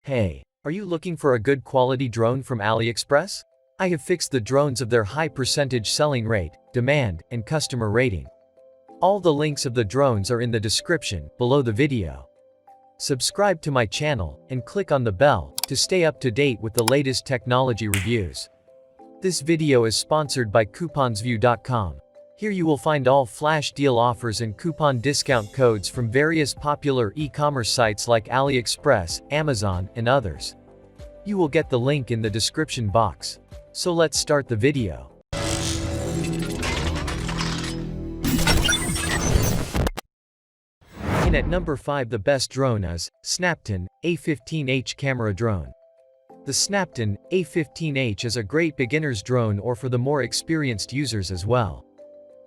Hey, are you looking for a good quality drone from AliExpress? I have fixed the drones of their high percentage selling rate, demand, and customer rating. All the links of the drones are in the description below the video. Subscribe to my channel and click on the bell to stay up to date with the latest technology reviews. This video is sponsored by couponsview.com. Here you will find all flash deal offers and coupon discount codes from various popular e-commerce sites like AliExpress, Amazon, and others. You will get the link in the description box. So let's start the video. In at number 5, the best drone is Snapton A15H camera drone. The Snapton A15H is a great beginner's drone or for the more experienced users as well.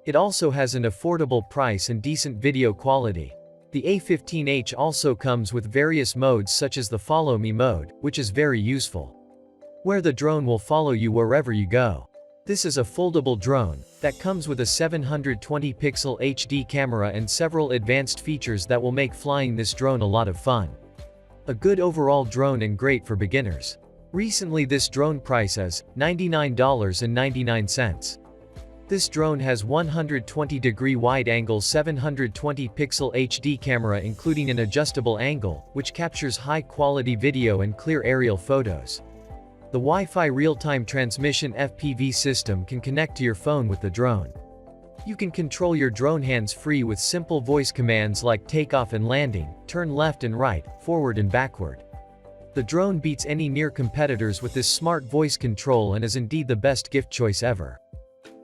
It also has an affordable price and decent video quality. The A15H also comes with various modes such as the Follow Me mode, which is very useful, where the drone will follow you wherever you go. This is a foldable drone that comes with a 720-pixel HD camera and several advanced features that will make flying this drone a lot of fun. A good overall drone and great for beginners. Recently this drone price is $99.99. This drone has 120-degree wide-angle 720-pixel HD camera including an adjustable angle, which captures high-quality video and clear aerial photos. The Wi-Fi real-time transmission FPV system can connect to your phone with the drone. You can control your drone hands-free with simple voice commands like takeoff and landing, turn left and right, forward and backward. The drone beats any near competitors with this smart voice control and is indeed the best gift choice ever.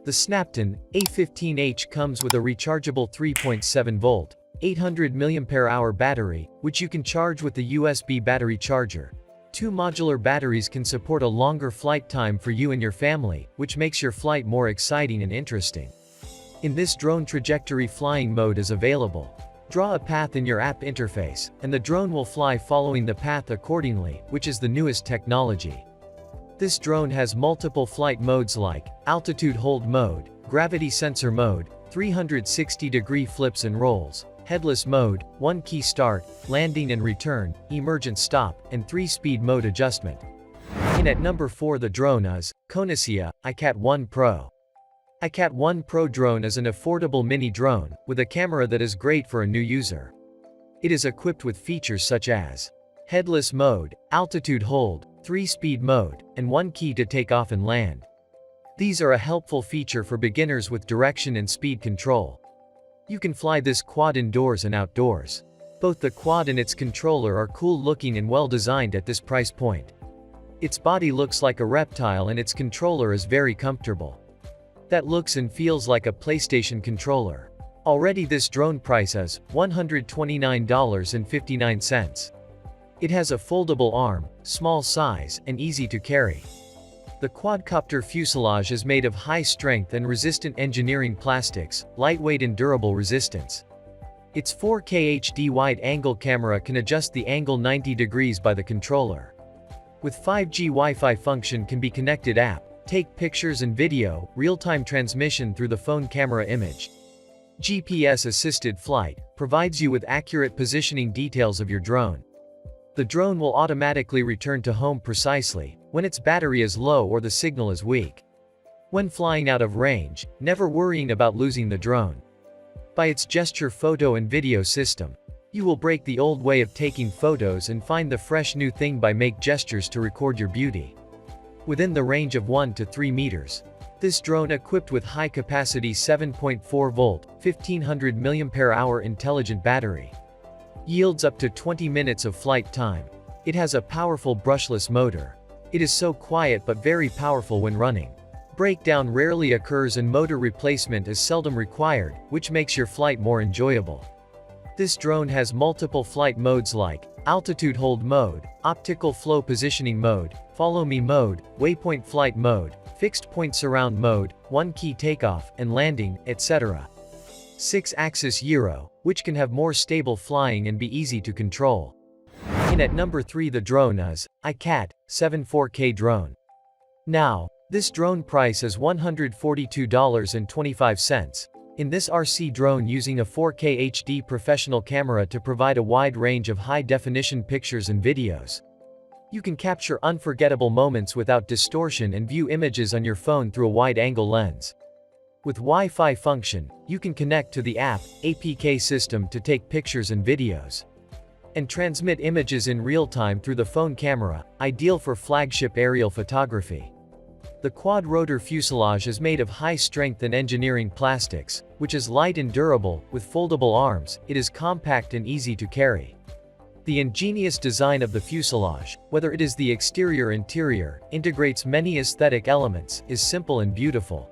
The Snapton A15H comes with a rechargeable 3.7-volt, 800 mAh battery, which you can charge with the USB battery charger. Two modular batteries can support a longer flight time for you and your family, which makes your flight more exciting and interesting. In this drone trajectory flying mode is available. Draw a path in your app interface, and the drone will fly following the path accordingly, which is the newest technology. This drone has multiple flight modes like altitude hold mode, gravity sensor mode, 360-degree flips and rolls, headless mode, one-key start, landing and return, emergent stop, and 3-speed mode adjustment. In at number 4, the drone is Konacia iCat 1 Pro. iCat 1 Pro drone is an affordable mini drone with a camera that is great for a new user. It is equipped with features such as headless mode, altitude hold, 3-speed mode, and one key to take off and land. These are a helpful feature for beginners with direction and speed control. You can fly this quad indoors and outdoors. Both the quad and its controller are cool looking and well designed at this price point. Its body looks like a reptile and its controller is very comfortable. That looks and feels like a PlayStation controller. Already this drone price is $129.59. It has a foldable arm, small size, and easy to carry. The quadcopter fuselage is made of high-strength and resistant engineering plastics, lightweight and durable resistance. Its 4K HD wide-angle camera can adjust the angle 90 degrees by the controller. With 5G Wi-Fi function can be connected app, take pictures and video, real-time transmission through the phone camera image. GPS-assisted flight provides you with accurate positioning details of your drone. The drone will automatically return to home precisely when its battery is low or the signal is weak. When flying out of range, never worrying about losing the drone. By its gesture photo and video system, you will break the old way of taking photos and find the fresh new thing by make gestures to record your beauty. Within the range of 1 to 3 meters. This drone equipped with high-capacity 7.4-volt, 1500 mAh intelligent battery yields up to 20 minutes of flight time. It has a powerful brushless motor. It is so quiet but very powerful when running. Breakdown rarely occurs and motor replacement is seldom required, which makes your flight more enjoyable. This drone has multiple flight modes like altitude hold mode, optical flow positioning mode, follow me mode, waypoint flight mode, fixed point surround mode, one-key takeoff and landing, etc. 6-axis gyro, which can have more stable flying and be easy to control. In at number 3, the drone is iCat 7 4K drone. Now, this drone price is $142.25. In this RC drone using a 4K HD professional camera to provide a wide range of high-definition pictures and videos. You can capture unforgettable moments without distortion and view images on your phone through a wide-angle lens. With Wi-Fi function, you can connect to the app APK system to take pictures and videos, and transmit images in real time through the phone camera, ideal for flagship aerial photography. The quad-rotor fuselage is made of high-strength and engineering plastics, which is light and durable. With foldable arms, it is compact and easy to carry. The ingenious design of the fuselage, whether it is the exterior or interior, integrates many aesthetic elements, is simple and beautiful.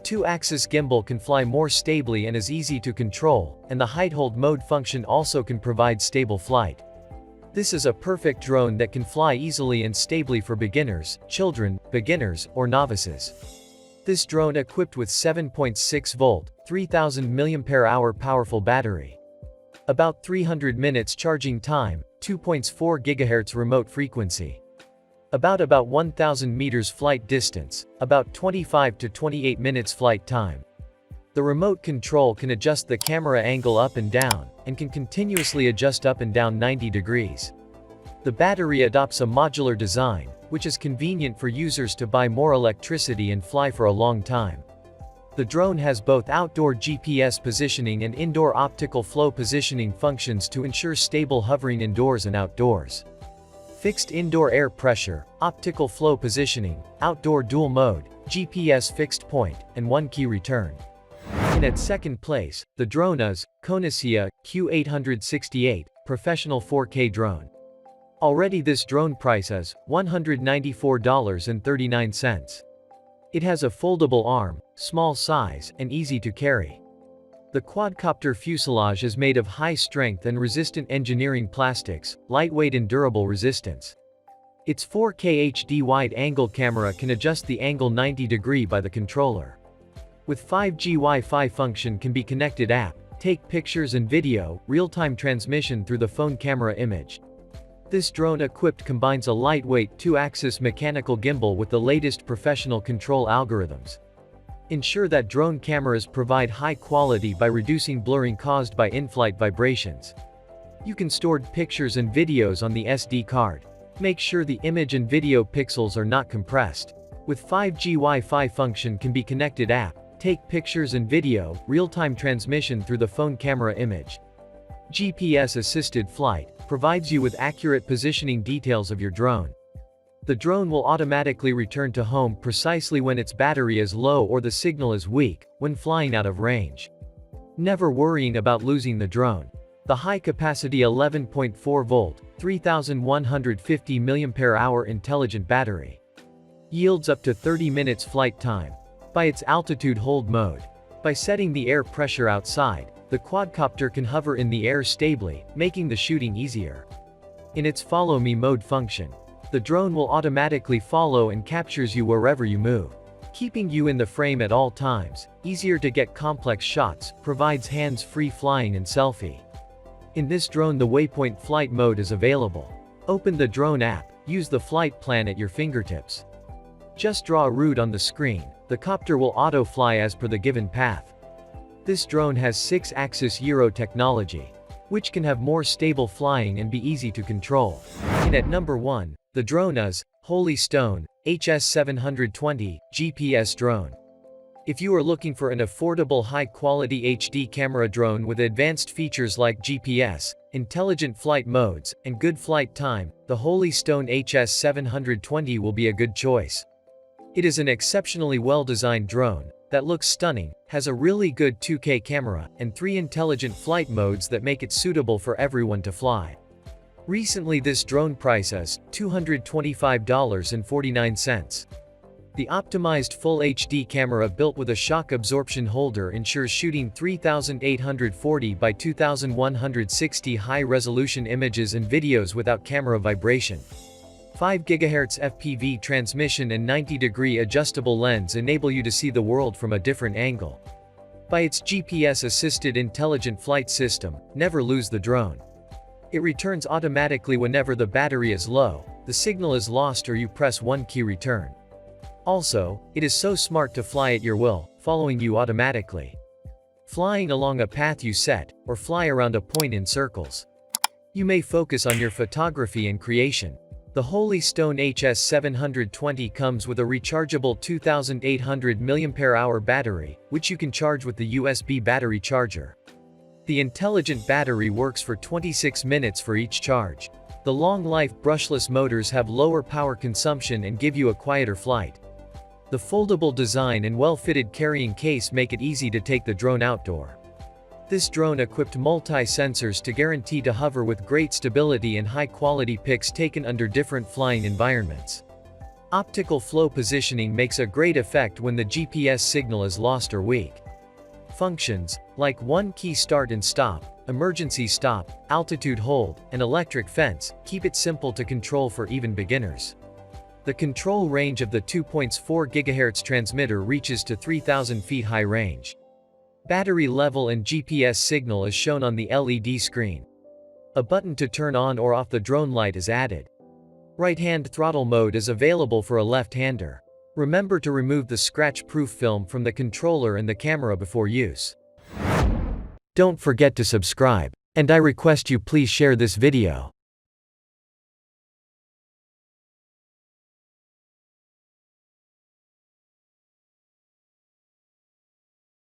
Two-axis gimbal can fly more stably and is easy to control, and the height-hold mode function also can provide stable flight. This is a perfect drone that can fly easily and stably for beginners, children, beginners, or novices. This drone equipped with 7.6-volt, 3000 mAh powerful battery. About 300 minutes charging time, 2.4 GHz remote frequency. About 1000 meters flight distance, about 25 to 28 minutes flight time. The remote control can adjust the camera angle up and down, and can continuously adjust up and down 90 degrees. The battery adopts a modular design, which is convenient for users to buy more electricity and fly for a long time. The drone has both outdoor GPS positioning and indoor optical flow positioning functions to ensure stable hovering indoors and outdoors. Fixed indoor air pressure, optical flow positioning, outdoor dual mode, GPS fixed point, and one key return. And at second place, the drone is Konosia Q868 Professional 4K Drone. Already this drone price is $194.39. It has a foldable arm, small size, and easy to carry. The quadcopter fuselage is made of high-strength and resistant engineering plastics, lightweight and durable resistance. Its 4K HD wide-angle camera can adjust the angle 90 degrees by the controller. With 5G Wi-Fi function can be connected app, take pictures and video, real-time transmission through the phone camera image. This drone equipped combines a lightweight two-axis mechanical gimbal with the latest professional control algorithms. Ensure that drone cameras provide high quality by reducing blurring caused by in-flight vibrations. You can store pictures and videos on the SD card. Make sure the image and video pixels are not compressed. With 5G Wi-Fi function can be connected app, take pictures and video, real-time transmission through the phone camera image. GPS-assisted flight provides you with accurate positioning details of your drone. The drone will automatically return to home precisely when its battery is low or the signal is weak, when flying out of range. Never worrying about losing the drone. The high-capacity 11.4-volt, 3150 mAh intelligent battery yields up to 30 minutes flight time. By its altitude hold mode. By setting the air pressure outside, the quadcopter can hover in the air stably, making the shooting easier. In its follow me mode function, the drone will automatically follow and captures you wherever you move, keeping you in the frame at all times, easier to get complex shots, provides hands-free flying and selfie. In this drone the Waypoint flight mode is available. Open the drone app, use the flight plan at your fingertips. Just draw a route on the screen, the copter will auto-fly as per the given path. This drone has 6-axis gyro technology, which can have more stable flying and be easy to control. And at number 1, the drone is Holy Stone HS720 GPS drone. If you are looking for an affordable high-quality HD camera drone with advanced features like GPS, intelligent flight modes, and good flight time, the Holy Stone HS720 will be a good choice. It is an exceptionally well-designed drone that looks stunning, has a really good 2K camera, and 3 intelligent flight modes that make it suitable for everyone to fly. Recently this drone price is $225.49. The optimized Full HD camera built with a shock absorption holder ensures shooting 3840 by 2160 high-resolution images and videos without camera vibration. 5 GHz FPV transmission and 90-degree adjustable lens enable you to see the world from a different angle. By its GPS-assisted intelligent flight system, never lose the drone. It returns automatically whenever the battery is low, the signal is lost or you press one key return. Also, it is so smart to fly at your will, following you automatically. Flying along a path you set, or fly around a point in circles. You may focus on your photography and creation. The Holy Stone HS720 comes with a rechargeable 2800 mAh battery, which you can charge with the USB battery charger. The intelligent battery works for 26 minutes for each charge. The long-life brushless motors have lower power consumption and give you a quieter flight. The foldable design and well-fitted carrying case make it easy to take the drone outdoor. This drone equipped multi-sensors to guarantee to hover with great stability and high-quality pics taken under different flying environments. Optical flow positioning makes a great effect when the GPS signal is lost or weak. Functions, like one-key start and stop, emergency stop, altitude hold, and electric fence, keep it simple to control for even beginners. The control range of the 2.4 GHz transmitter reaches to 3,000 feet high range. Battery level and GPS signal is shown on the LED screen. A button to turn on or off the drone light is added. Right-hand throttle mode is available for a left-hander. Remember to remove the scratch-proof film from the controller and the camera before use. Don't forget to subscribe, and I request you please share this video.